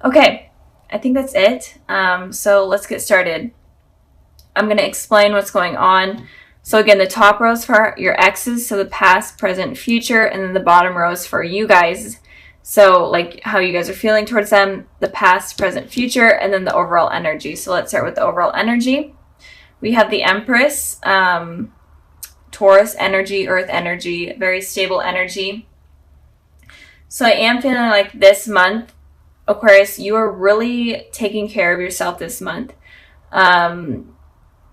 Okay, I think that's it. So let's get started. I'm going to explain what's going on. So again, the top row is for your exes, so the past, present, future, and then the bottom row is for you guys. So like how you guys are feeling towards them, the past, present, future, and then the overall energy. So let's start with the overall energy. We have the Empress, Taurus energy, Earth energy, very stable energy. So I am feeling like this month, Aquarius, you are really taking care of yourself this month.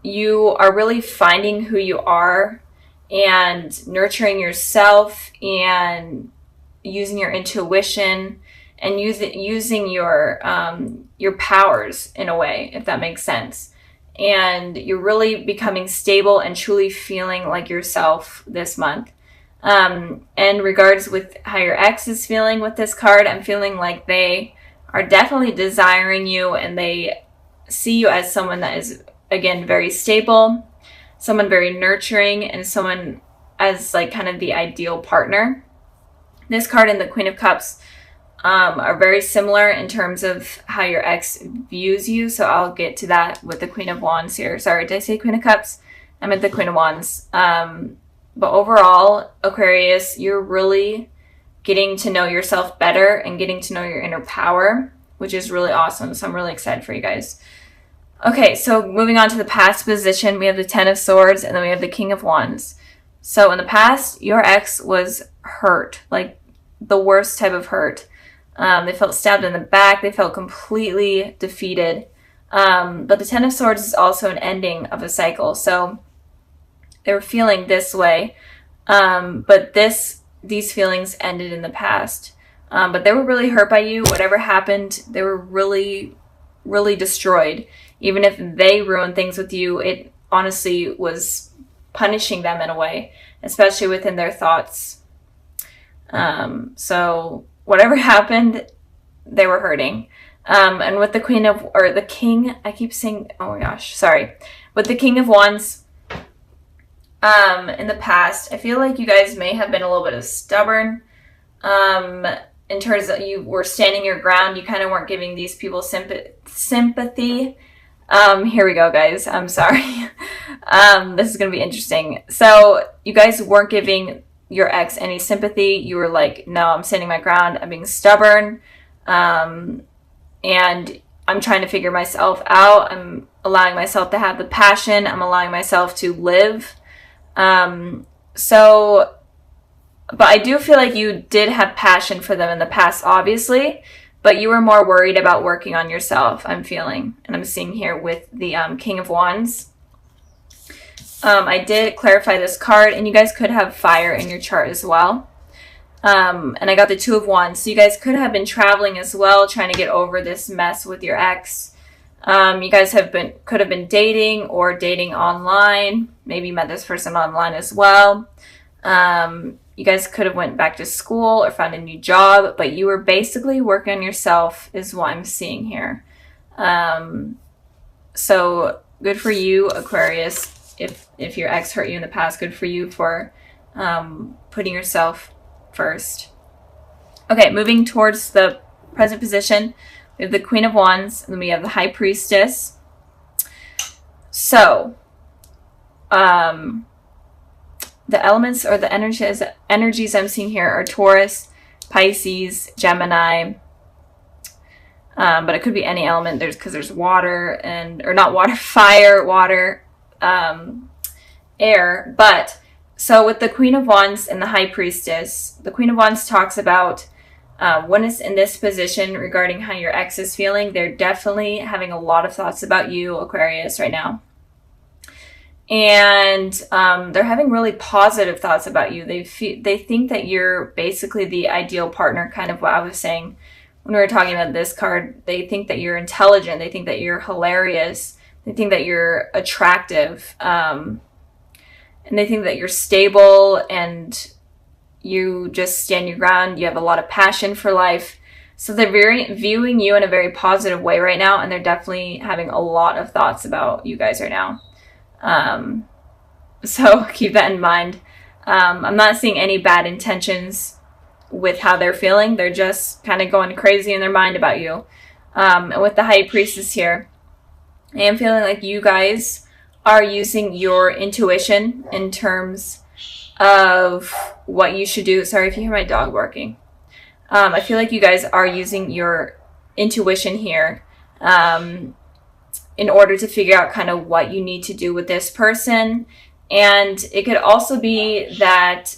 You are really finding who you are and nurturing yourself and using your intuition and using your powers in a way, if that makes sense. And you're really becoming stable and truly feeling like yourself this month. In regards with how your ex is feeling with this card, I'm feeling like they are definitely desiring you and they see you as someone that is, again, very stable, someone very nurturing, and someone as like kind of the ideal partner. This card and the Queen of Cups are very similar in terms of how your ex views you. So I'll get to that with the Queen of Wands here. Sorry, did I say Queen of Cups? I meant the Queen of Wands. But overall, Aquarius, you're really getting to know yourself better and getting to know your inner power, which is really awesome. So I'm really excited for you guys. Okay, so moving on to the past position, we have the Ten of Swords and then we have the King of Wands. So in the past, your ex was hurt, like the worst type of hurt. They felt stabbed in the back. They felt completely defeated. But the Ten of Swords is also an ending of a cycle. So they were feeling this way. But these feelings ended in the past. But they were really hurt by you. Whatever happened, they were really, really destroyed. Even if they ruined things with you, it honestly was punishing them in a way, especially within their thoughts. So whatever happened, they were hurting. And with the the King, I keep saying, oh my gosh, sorry. With the King of Wands, in the past, I feel like you guys may have been a little bit of stubborn. In terms of you were standing your ground, you kind of weren't giving these people sympathy. Here we go, guys. I'm sorry. This is going to be interesting. So you guys weren't giving your ex any sympathy. You were like, no, I'm standing my ground. I'm being stubborn. And I'm trying to figure myself out. I'm allowing myself to have the passion. I'm allowing myself to live. But I do feel like you did have passion for them in the past, obviously, but you were more worried about working on yourself, I'm feeling. And I'm seeing here with the King of Wands. I did clarify this card, and you guys could have fire in your chart as well. And I got the Two of Wands. So you guys could have been traveling as well, trying to get over this mess with your ex. You guys could have been dating or dating online. Maybe you met this person online as well. You guys could have went back to school or found a new job, but you were basically working on yourself is what I'm seeing here. So good for you, Aquarius. If your ex hurt you in the past, good for you for putting yourself first. Okay, moving towards the present position, we have the Queen of Wands, and then we have the High Priestess. So, the elements or the energies I'm seeing here are Taurus, Pisces, Gemini. But it could be any element. Because there's water or not water, fire, water, air. But so with the Queen of Wands and the High Priestess, the Queen of Wands talks about when it's in this position regarding how your ex is feeling, they're definitely having a lot of thoughts about you, Aquarius, right now. And they're having really positive thoughts about you. They think that you're basically the ideal partner, kind of what I was saying when we were talking about this card. They think that you're intelligent. They think that you're hilarious. They think that you're attractive. And they think that you're stable and you just stand your ground. You have a lot of passion for life. So they're viewing you in a very positive way right now. And they're definitely having a lot of thoughts about you guys right now. So keep that in mind. I'm not seeing any bad intentions with how they're feeling. They're just kind of going crazy in their mind about you. And with the High Priestess here, I am feeling like you guys are using your intuition in terms of what you should do. Sorry if you hear my dog barking. I feel like you guys are using your intuition here in order to figure out kind of what you need to do with this person. And it could also be that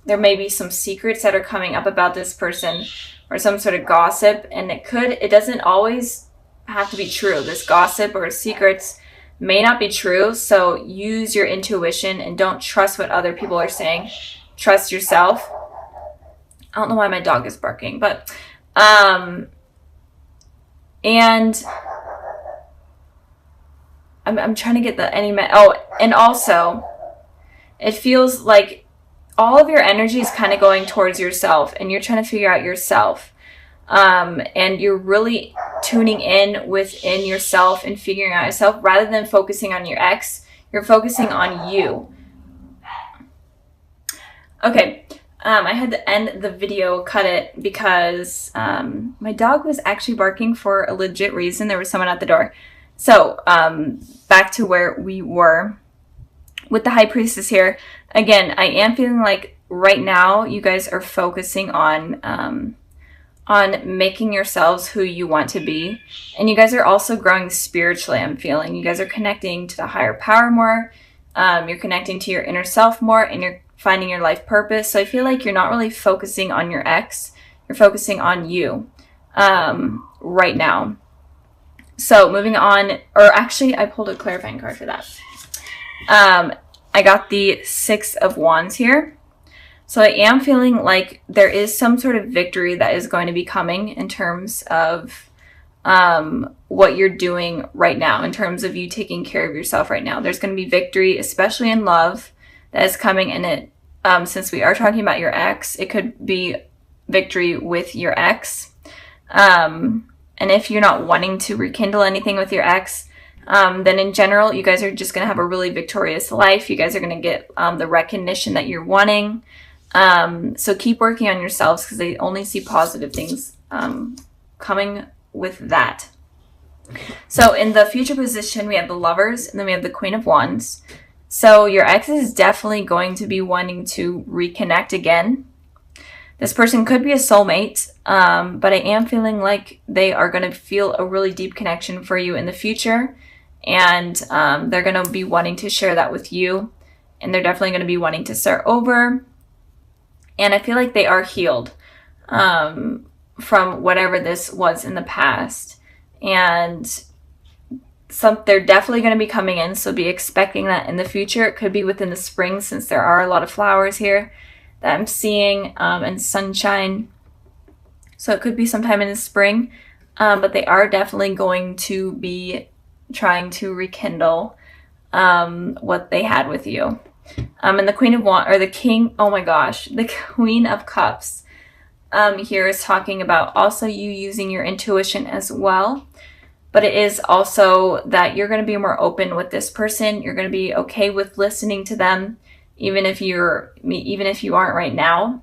there may be some secrets that are coming up about this person, or some sort of gossip, and it doesn't always have to be true. This gossip or secrets may not be true, so use your intuition and don't trust what other people are saying. Trust yourself. I don't know why my dog is barking, but and I'm trying to get the and also it feels like all of your energy is kind of going towards yourself, and you're trying to figure out yourself. And you're really tuning in within yourself and figuring out yourself rather than focusing on your ex. You're focusing on you. Okay. I had to end the video, cut it, because my dog was actually barking for a legit reason. There was someone at the door. So back to where we were with the High Priestess here. Again, I am feeling like right now you guys are focusing on making yourselves who you want to be. And you guys are also growing spiritually, I'm feeling. You guys are connecting to the higher power more. You're connecting to your inner self more, and you're finding your life purpose. So I feel like you're not really focusing on your ex. You're focusing on you right now. So moving on, or actually I pulled a clarifying card for that. I got the Six of Wands here. So I am feeling like there is some sort of victory that is going to be coming in terms of what you're doing right now, in terms of you taking care of yourself right now. There's going to be victory, especially in love, that is coming. And it, since we are talking about your ex, it could be victory with your ex. And if you're not wanting to rekindle anything with your ex, then in general, you guys are just going to have a really victorious life. You guys are going to get the recognition that you're wanting. So keep working on yourselves, because they only see positive things coming with that. So in the future position, we have the Lovers, and then we have the Queen of Wands. So your ex is definitely going to be wanting to reconnect again. This person could be a soulmate, but I am feeling like they are going to feel a really deep connection for you in the future. And they're going to be wanting to share that with you. And they're definitely going to be wanting to start over. And I feel like they are healed from whatever this was in the past. And they're definitely going to be coming in, so be expecting that in the future. It could be within the spring, since there are a lot of flowers here that I'm seeing, and sunshine. So it could be sometime in the spring, but they are definitely going to be trying to rekindle what they had with you. And the Queen of Wands, or the King, oh my gosh, the Queen of Cups here is talking about also you using your intuition as well. But it is also that you're going to be more open with this person. You're going to be okay with listening to them, even if you aren't right now.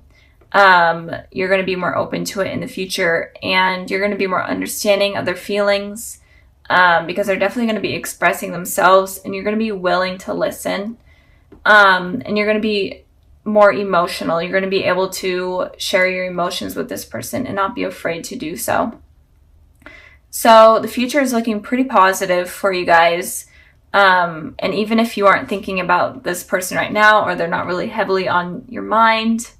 You're going to be more open to it in the future, and you're going to be more understanding of their feelings, because they're definitely going to be expressing themselves, and you're going to be willing to listen. And you're going to be more emotional. You're going to be able to share your emotions with this person and not be afraid to do so. So the future is looking pretty positive for you guys. And even if you aren't thinking about this person right now, or they're not really heavily on your mind,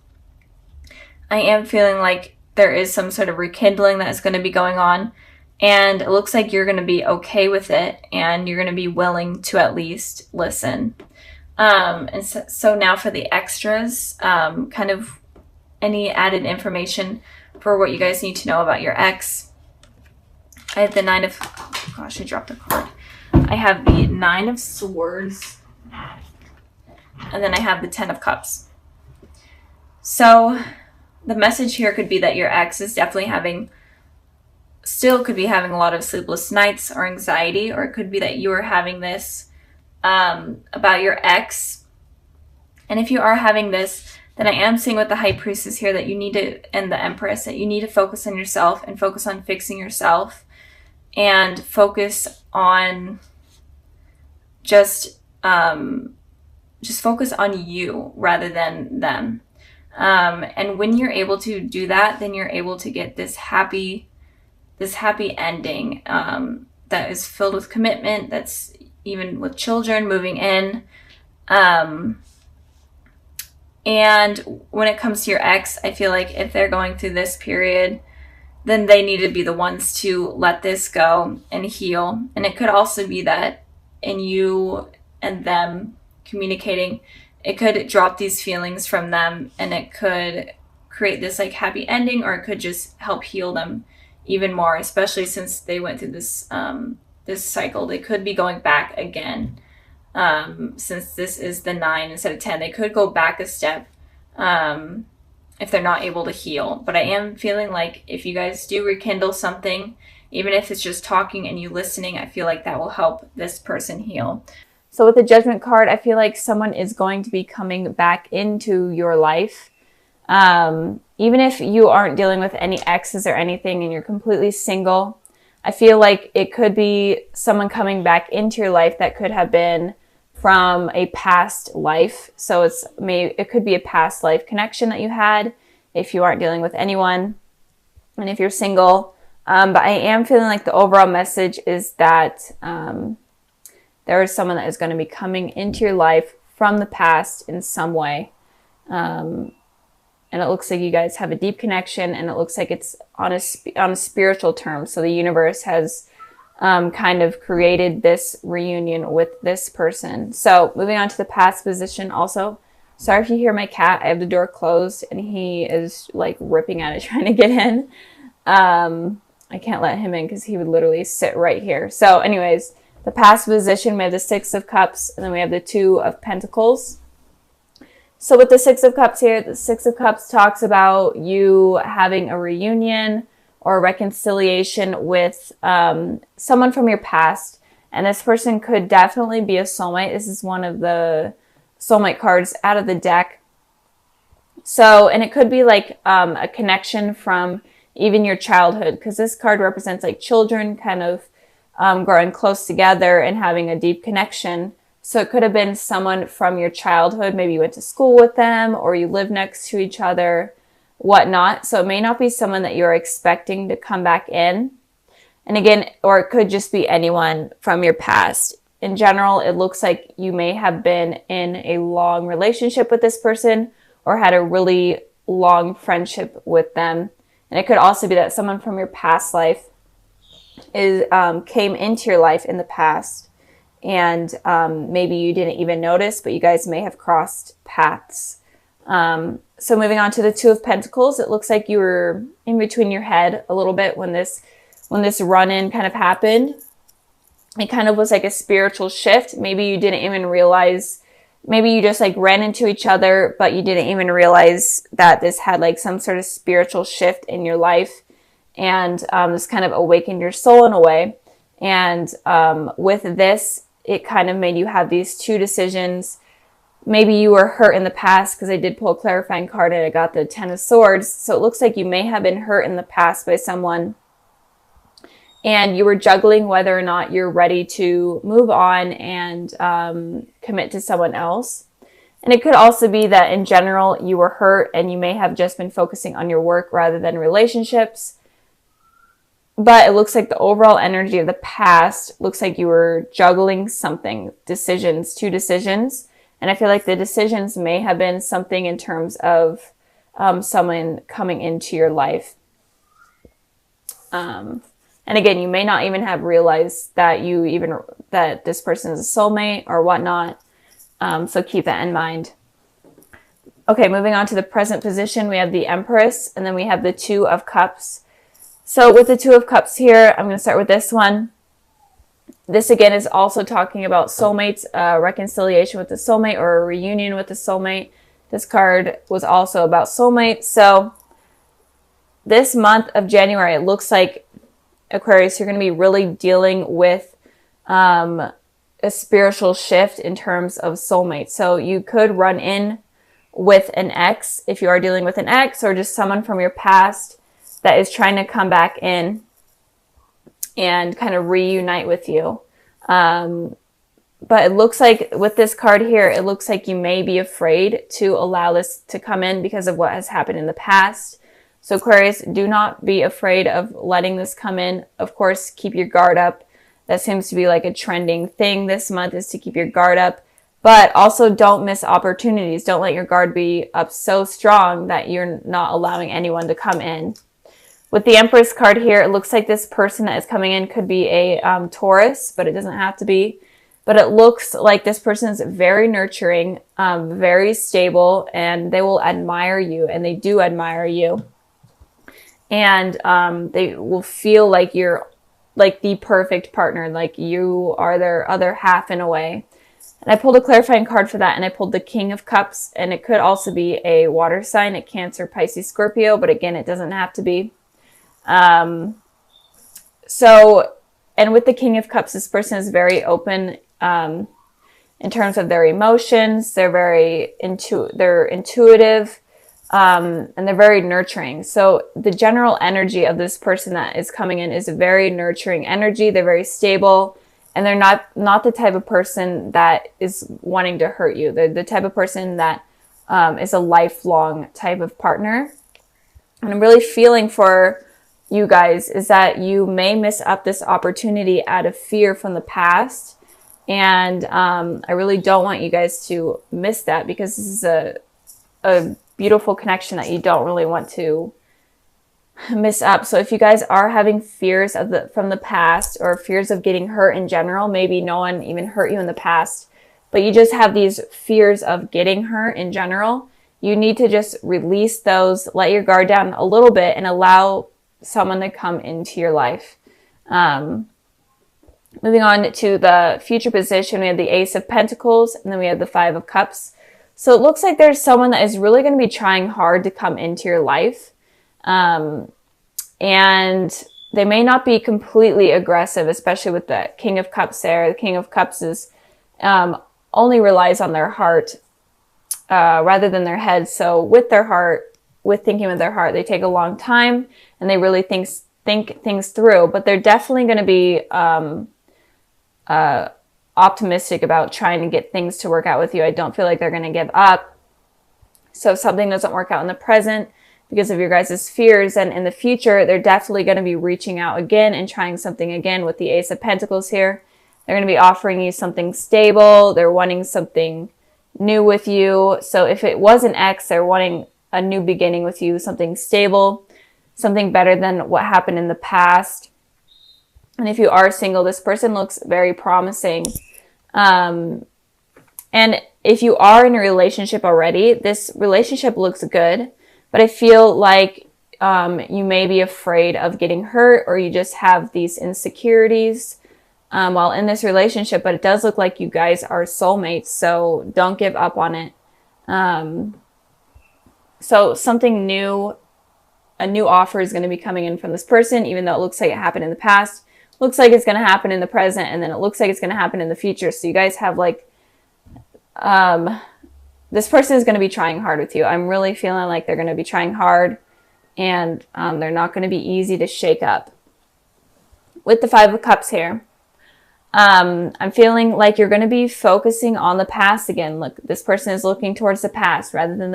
I am feeling like there is some sort of rekindling that is going to be going on. And it looks like you're going to be okay with it, and you're going to be willing to at least listen. And so now for the extras, kind of any added information for what you guys need to know about your ex. I have the Nine of, oh gosh, I dropped a card. I have the Nine of Swords, and then I have the Ten of Cups. So the message here could be that your ex is definitely still could be having a lot of sleepless nights or anxiety, or it could be that you are having this about your ex. And if you are having this, then I am seeing with the High Priestess here that you need to, and the Empress, that you need to focus on yourself and focus on fixing yourself and focus on just focus on you rather than them. And when you're able to do that, then you're able to get this happy ending that is filled with commitment, that's even with children moving in. And when it comes to your ex, I feel like if they're going through this period, then they need to be the ones to let this go and heal. And it could also be that in you and them communicating, it could drop these feelings from them, and it could create this like happy ending, or it could just help heal them even more, especially since they went through this this cycle. They could be going back again. Since this is the 9 instead of 10, they could go back a step if they're not able to heal. But I am feeling like if you guys do rekindle something, even if it's just talking and you listening, I feel like that will help this person heal. So with the Judgment card, I feel like someone is going to be coming back into your life. Even if you aren't dealing with any exes or anything and you're completely single, I feel like it could be someone coming back into your life that could have been from a past life. So it could be a past life connection that you had if you aren't dealing with anyone and if you're single. But I am feeling like the overall message is that there is someone that is going to be coming into your life from the past in some way. And it looks like you guys have a deep connection, and it looks like it's on a spiritual term. So the universe has kind of created this reunion with this person. So moving on to the past position also. Sorry if you hear my cat. I have the door closed and he is like ripping at it trying to get in. I can't let him in because he would literally sit right here. So anyways, the past position, we have the 6 of Cups, and then we have the 2 of Pentacles. So with the 6 of Cups here, the 6 of Cups talks about you having a reunion or reconciliation with someone from your past. And this person could definitely be a soulmate. This is one of the soulmate cards out of the deck. So, and it could be like a connection from even your childhood, because this card represents like children kind of growing close together and having a deep connection. So it could have been someone from your childhood. Maybe you went to school with them or you live next to each other, whatnot. So it may not be someone that you're expecting to come back in. And again, or it could just be anyone from your past. In general, it looks like you may have been in a long relationship with this person or had a really long friendship with them. And it could also be that someone from your past life came into your life in the past. And maybe you didn't even notice, but you guys may have crossed paths. So moving on to the 2 of Pentacles, it looks like you were in between your head a little bit when this run-in kind of happened. It kind of was like a spiritual shift. Maybe you didn't even realize, maybe you just like ran into each other, but you didn't even realize that this had like some sort of spiritual shift in your life. And this kind of awakened your soul in a way. And with this, it kind of made you have these 2 decisions. Maybe you were hurt in the past, because I did pull a clarifying card and I got the 10 of Swords. So it looks like you may have been hurt in the past by someone. And you were juggling whether or not you're ready to move on and commit to someone else. And it could also be that in general, you were hurt and you may have just been focusing on your work rather than relationships. But it looks like the overall energy of the past looks like you were juggling something, 2 decisions. And I feel like the decisions may have been something in terms of someone coming into your life. And again, you may not even have realized that that this person is a soulmate or whatnot. So keep that in mind. Okay, moving on to the present position, we have the Empress, and then we have the 2 of Cups. So with the 2 of Cups here, I'm going to start with this one. This again is also talking about soulmates, reconciliation with the soulmate or a reunion with the soulmate. This card was also about soulmates. So this month of January, it looks like, Aquarius, you're going to be really dealing with a spiritual shift in terms of soulmates. So you could run in with an ex, if you are dealing with an ex, or just someone from your past that is trying to come back in and kind of reunite with you. But it looks like with this card here, it looks like you may be afraid to allow this to come in because of what has happened in the past. So Aquarius, do not be afraid of letting this come in. Of course, keep your guard up. That seems to be like a trending thing this month, is to keep your guard up. But also don't miss opportunities. Don't let your guard be up so strong that you're not allowing anyone to come in. With the Empress card here, it looks like this person that is coming in could be a Taurus, but it doesn't have to be. But it looks like this person is very nurturing, very stable, and they will admire you, and they do admire you. And they will feel like you're like the perfect partner, like you are their other half in a way. And I pulled a clarifying card for that, and I pulled the King of Cups, and it could also be a water sign, a Cancer, Pisces, Scorpio, but again, it doesn't have to be. And with the King of Cups, this person is very open in terms of their emotions. They're very they're intuitive, and they're very nurturing. So the general energy of this person that is coming in is a very nurturing energy. They're very stable, and they're not the type of person that is wanting to hurt you. They're the type of person that is a lifelong type of partner. And I'm really feeling for you guys is that you may miss up this opportunity out of fear from the past. And I really don't want you guys to miss that, because this is a beautiful connection that you don't really want to miss up. So if you guys are having fears from the past, or fears of getting hurt in general, maybe no one even hurt you in the past, but you just have these fears of getting hurt in general, you need to just release those, let your guard down a little bit, and allow someone to come into your life. Moving on to the future position, we have the Ace of Pentacles, and then we have the Five of Cups. So it looks like there's someone that is really going to be trying hard to come into your life. And they may not be completely aggressive, especially with the King of Cups there. The King of Cups is only relies on their heart rather than their head. So with their heart, with thinking with their heart, they take a long time, and they really think things through. But they're definitely going to be optimistic about trying to get things to work out with you. I don't feel like they're going to give up. So if something doesn't work out in the present because of your guys' fears, and in the future, they're definitely going to be reaching out again and trying something again with the Ace of Pentacles here. They're going to be offering you something stable. They're wanting something new with you. So if it was an ex, they're wanting a new beginning with you, something stable, something better than what happened in the past. And if you are single, this person looks very promising. And if you are in a relationship already, this relationship looks good. But I feel like you may be afraid of getting hurt, or you just have these insecurities while in this relationship. But it does look like you guys are soulmates, so don't give up on it. So something new, a new offer is going to be coming in from this person, even though it looks like it happened in the past. Looks like it's going to happen in the present, and then it looks like it's going to happen in the future. So you guys have like, this person is going to be trying hard with you. I'm really feeling like they're going to be trying hard, and they're not going to be easy to shake up. With the Five of Cups here, I'm feeling like you're going to be focusing on the past again. Look, this person is looking towards the past rather than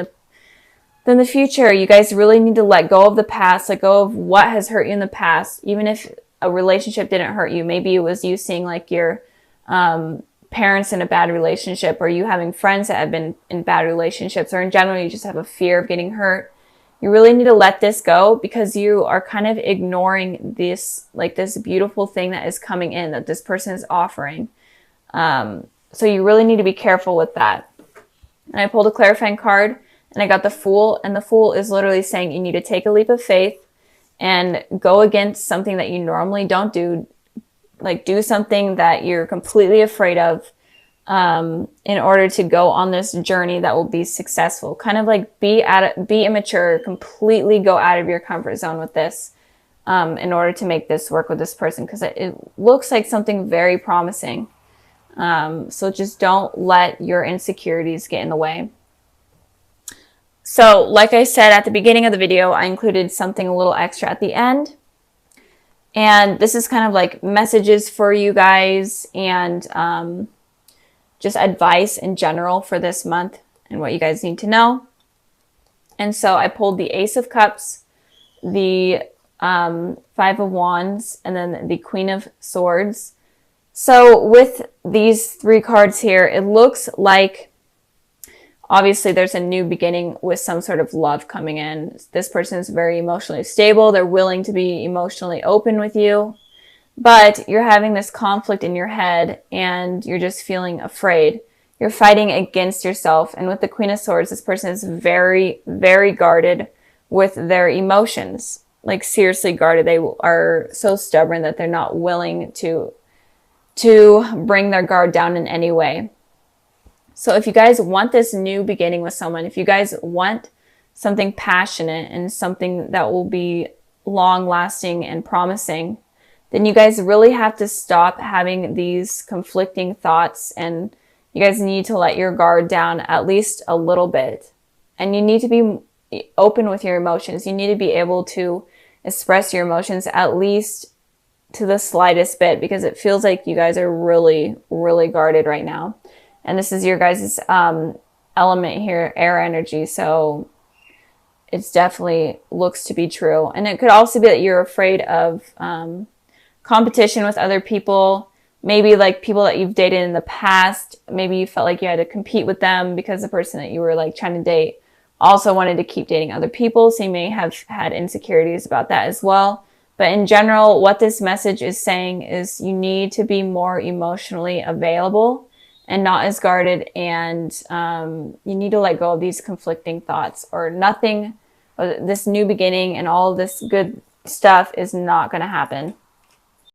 the future. You guys really need to let go of the past, let go of what has hurt you in the past. Even if a relationship didn't hurt you, maybe it was you seeing like your parents in a bad relationship, or you having friends that have been in bad relationships, or in general you just have a fear of getting hurt. You really need to let this go, because you are kind of ignoring this, like this beautiful thing that is coming in, that this person is offering. So you really need to be careful with that. And I pulled a clarifying card, and I got the Fool, and the Fool is literally saying you need to take a leap of faith and go against something that you normally don't do. Like do something that you're completely afraid of in order to go on this journey that will be successful. Kind of like be immature, completely go out of your comfort zone with this in order to make this work with this person, because it looks like something very promising. So just don't let your insecurities get in the way. So like I said at the beginning of the video, I included something a little extra at the end. And this is kind of like messages for you guys and just advice in general for this month and what you guys need to know. And so I pulled the Ace of Cups, the Five of Wands, and then the Queen of Swords. So with these three cards here, it looks like obviously there's a new beginning with some sort of love coming in. This person is very emotionally stable. They're willing to be emotionally open with you, but you're having this conflict in your head and you're just feeling afraid. You're fighting against yourself. And with the Queen of Swords, this person is very, very guarded with their emotions. Like seriously guarded. They are so stubborn that they're not willing to bring their guard down in any way. So if you guys want this new beginning with someone, if you guys want something passionate and something that will be long lasting and promising, then you guys really have to stop having these conflicting thoughts, and you guys need to let your guard down at least a little bit. And you need to be open with your emotions. You need to be able to express your emotions at least to the slightest bit, because it feels like you guys are really, really guarded right now. And this is your guys' element here, air energy. So it's definitely looks to be true. And it could also be that you're afraid of competition with other people. Maybe like people that you've dated in the past. Maybe you felt like you had to compete with them because the person that you were like trying to date also wanted to keep dating other people. So you may have had insecurities about that as well. But in general, what this message is saying is you need to be more emotionally available and not as guarded, and you need to let go of these conflicting thoughts, or nothing, or this new beginning and all this good stuff is not going to happen.